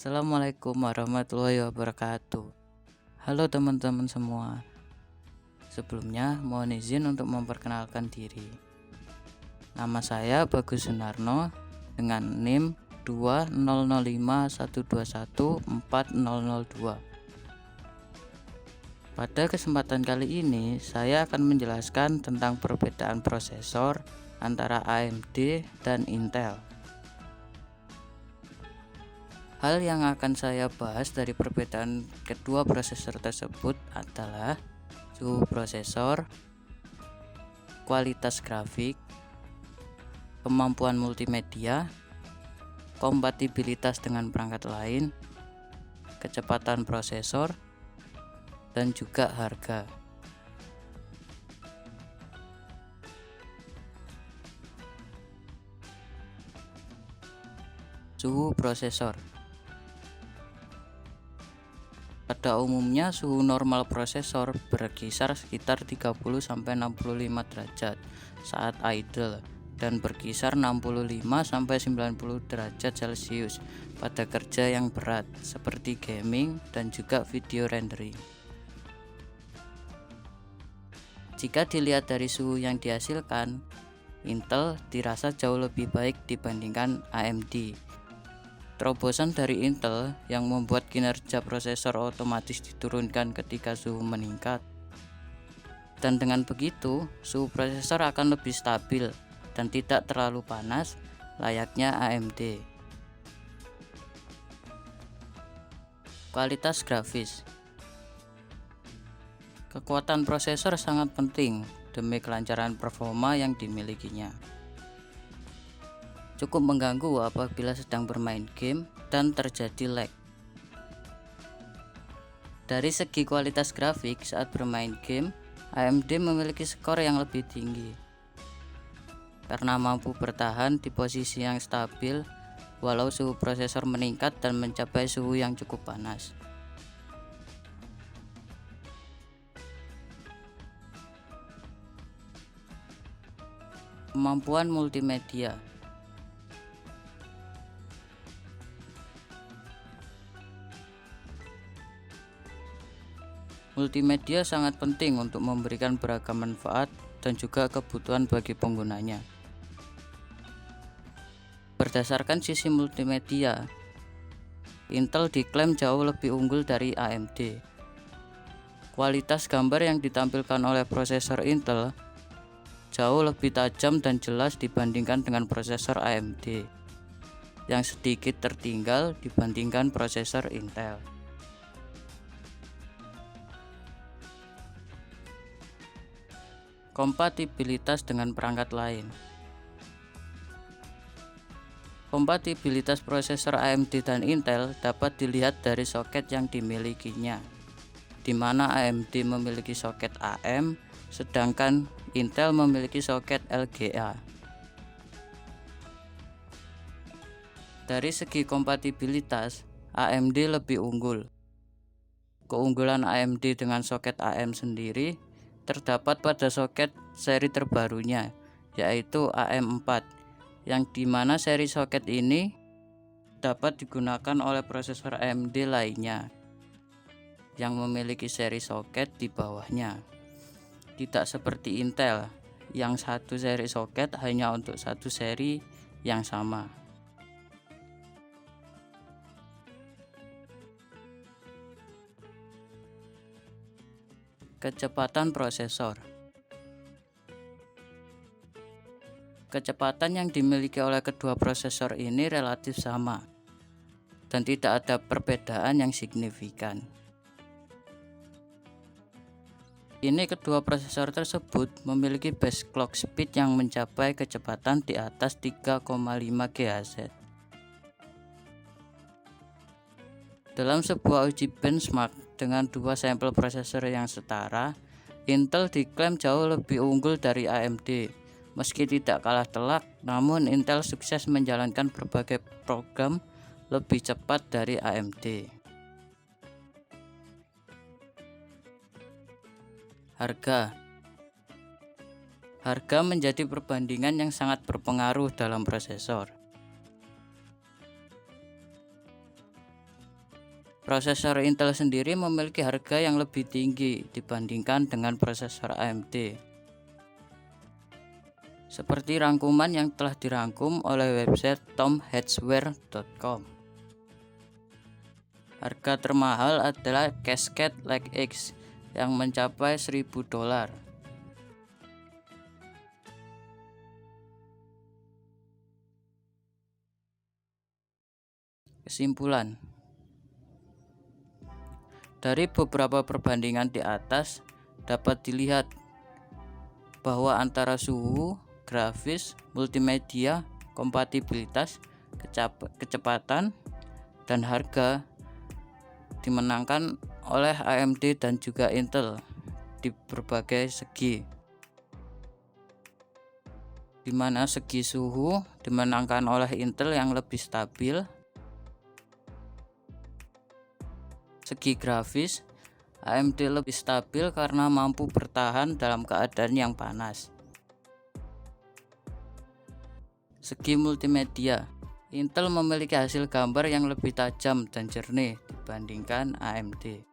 Assalamualaikum warahmatullahi wabarakatuh. Halo teman-teman semua. Sebelumnya mohon izin untuk memperkenalkan diri. Nama saya Bagus Sunarno dengan NIM 20051214002. Pada kesempatan kali ini saya akan menjelaskan tentang perbedaan prosesor antara AMD dan Intel. Hal yang akan saya bahas dari perbedaan kedua prosesor tersebut adalah suhu prosesor, kualitas grafik, kemampuan multimedia, kompatibilitas dengan perangkat lain, kecepatan prosesor, dan juga harga. Suhu prosesor. Pada umumnya suhu normal prosesor berkisar sekitar 30-65 derajat saat idle dan berkisar 65-90 derajat Celcius pada kerja yang berat seperti gaming dan juga video rendering. Jika dilihat dari suhu yang dihasilkan, Intel dirasa jauh lebih baik dibandingkan AMD. Terobosan dari Intel yang membuat kinerja prosesor otomatis diturunkan ketika suhu meningkat. Dan dengan begitu, suhu prosesor akan lebih stabil dan tidak terlalu panas layaknya AMD. Kualitas grafis. Kekuatan prosesor sangat penting demi kelancaran performa yang dimilikinya. Cukup mengganggu apabila sedang bermain game dan terjadi lag. Dari segi kualitas grafik saat bermain game, AMD memiliki skor yang lebih tinggi karena mampu bertahan di posisi yang stabil walau suhu prosesor meningkat dan mencapai suhu yang cukup panas. Kemampuan multimedia. Multimedia sangat penting untuk memberikan beragam manfaat dan juga kebutuhan bagi penggunanya. Berdasarkan sisi multimedia, Intel diklaim jauh lebih unggul dari AMD. Kualitas gambar yang ditampilkan oleh prosesor Intel jauh lebih tajam dan jelas dibandingkan dengan prosesor AMD yang sedikit tertinggal dibandingkan prosesor Intel. Kompatibilitas dengan perangkat lain. Kompatibilitas prosesor AMD dan Intel dapat dilihat dari soket yang dimilikinya, di mana AMD memiliki soket AM, sedangkan Intel memiliki soket LGA. Dari segi kompatibilitas, AMD lebih unggul. Keunggulan AMD dengan soket AM sendiri terdapat pada soket seri terbarunya, yaitu AM4, yang dimana seri soket ini dapat digunakan oleh prosesor AMD lainnya yang memiliki seri soket di bawahnya. Tidak seperti Intel yang satu seri soket hanya untuk satu seri yang sama. Kecepatan prosesor. Kecepatan yang dimiliki oleh kedua prosesor ini relatif sama dan tidak ada perbedaan yang signifikan. Ini kedua prosesor tersebut memiliki base clock speed yang mencapai kecepatan di atas 3,5 GHz. Dalam sebuah uji benchmark dengan dua sampel prosesor yang setara, Intel diklaim jauh lebih unggul dari AMD. Meski tidak kalah telak, namun Intel sukses menjalankan berbagai program lebih cepat dari AMD. Harga. Harga menjadi perbandingan yang sangat berpengaruh dalam prosesor. Prosesor Intel sendiri memiliki harga yang lebih tinggi dibandingkan dengan prosesor AMD. Seperti rangkuman yang telah dirangkum oleh website tomhardware.com. Harga termahal adalah Cascade Lake X yang mencapai $1.000. Kesimpulan, dari beberapa perbandingan di atas dapat dilihat bahwa antara suhu, grafis, multimedia, kompatibilitas, kecepatan, dan harga dimenangkan oleh AMD dan juga Intel di berbagai segi, di mana segi suhu dimenangkan oleh Intel yang lebih stabil. Segi grafis, AMD lebih stabil karena mampu bertahan dalam keadaan yang panas. Segi multimedia, Intel memiliki hasil gambar yang lebih tajam dan jernih dibandingkan AMD.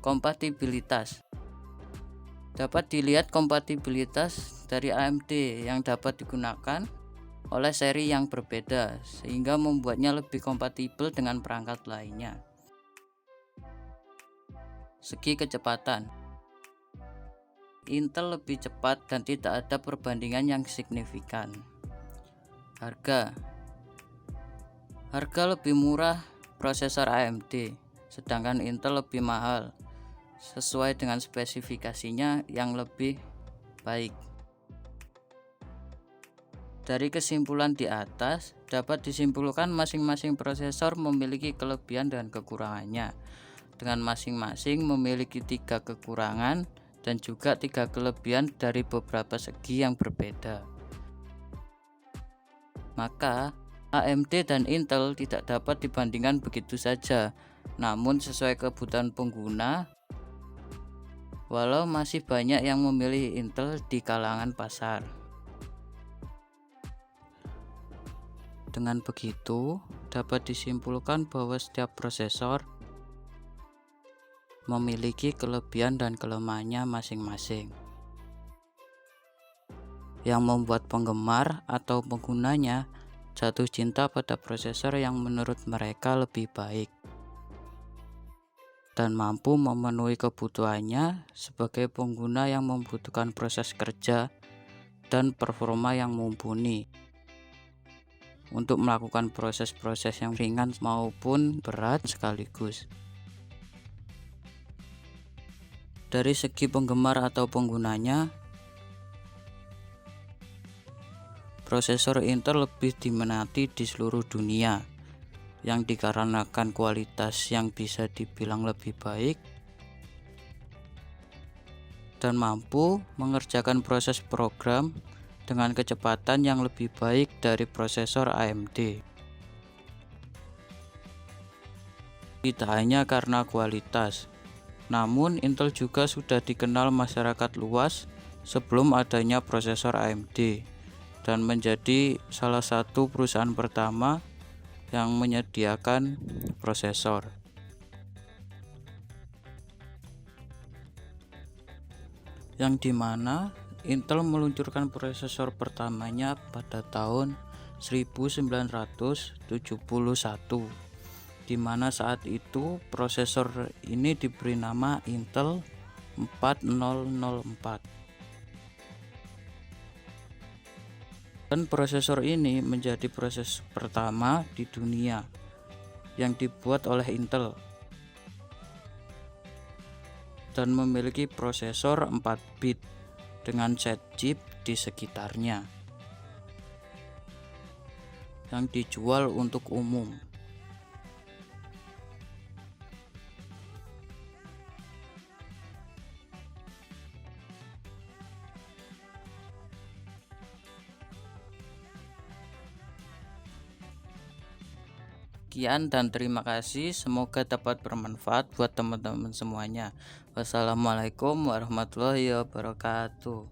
Kompatibilitas, dapat dilihat kompatibilitas dari AMD yang dapat digunakan oleh seri yang berbeda sehingga membuatnya lebih kompatibel dengan perangkat lainnya. Segi kecepatan, Intel lebih cepat dan tidak ada perbandingan yang signifikan. Harga lebih murah prosesor AMD, sedangkan Intel lebih mahal sesuai dengan spesifikasinya yang lebih baik. Dari kesimpulan di atas, dapat disimpulkan masing-masing prosesor memiliki kelebihan dan kekurangannya, dengan masing-masing memiliki 3 kekurangan dan juga 3 kelebihan dari beberapa segi yang berbeda. Maka, AMD dan Intel tidak dapat dibandingkan begitu saja, namun sesuai kebutuhan pengguna, walau masih banyak yang memilih Intel di kalangan pasar. Dengan begitu, dapat disimpulkan bahwa setiap prosesor memiliki kelebihan dan kelemahannya masing-masing, yang membuat penggemar atau penggunanya jatuh cinta pada prosesor yang menurut mereka lebih baik dan mampu memenuhi kebutuhannya sebagai pengguna yang membutuhkan proses kerja dan performa yang mumpuni untuk melakukan proses-proses yang ringan maupun berat sekaligus. Dari segi penggemar atau penggunanya, prosesor Intel lebih diminati di seluruh dunia, yang dikarenakan kualitas yang bisa dibilang lebih baik dan mampu mengerjakan proses program dengan kecepatan yang lebih baik dari prosesor AMD. Tidak hanya karena kualitas, namun Intel juga sudah dikenal masyarakat luas sebelum adanya prosesor AMD dan menjadi salah satu perusahaan pertama yang menyediakan prosesor. Yang dimana Intel meluncurkan prosesor pertamanya pada tahun 1971, di mana saat itu prosesor ini diberi nama Intel 4004. Dan prosesor ini menjadi proses pertama di dunia yang dibuat oleh Intel dan memiliki prosesor 4 bit dengan set chip di sekitarnya yang dijual untuk umum. Sekian dan terima kasih, semoga dapat bermanfaat buat teman-teman semuanya. Wassalamualaikum warahmatullahi wabarakatuh.